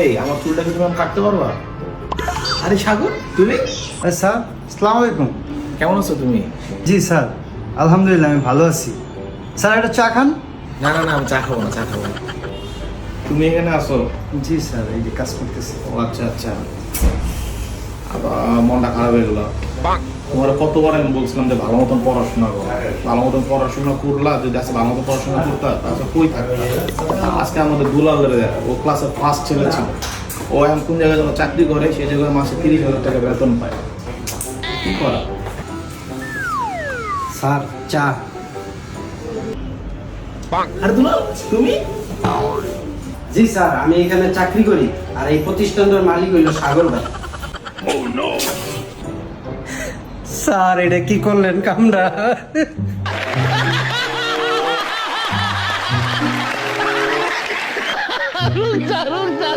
এই আমার চুলটা কি তুমি কাটতে পারবা? আরে সাগর, তুমি স্যার আসসালামু আলাইকুম। কেমন আছো তুমি? জি স্যার, আলহামদুলিল্লাহ আমি ভালো আছি। স্যার একটা চা খান। না না না, আমি চা খাবো না, চা খাবো না। তুমি এখানে আসো? জি স্যার, এই যে কাজ করতেছি। ও আচ্ছা আচ্ছা, আবার মনটা খারাপ হয়ে গেল। তোমার কতবার আমি বলছিলাম যে ভালো মতন পড়াশোনা করো, ভালো মতন পড়াশোনা করলা, যদি আজকে ভালো মতন পড়াশোনা করতে তাহলে কই থাকবে। আজকে আমাদের দুলালের দেখা, ও ক্লাসের ফার্স্ট ছেলে ছিল, ও এখন কোন জায়গায় যেন চাকরি করে, সেই জায়গায় মাসে 30,000 টাকা বেতন পায়। কি করা? স্যার চা। আর দুলাল তুমি? জি স্যার, আমি এখানে চাকরি করি আর এই প্রতিষ্ঠানটার মালিক হইল সাগর ভাই। স্যার এটা কি করলেন কামরা? रुक जा रुक जा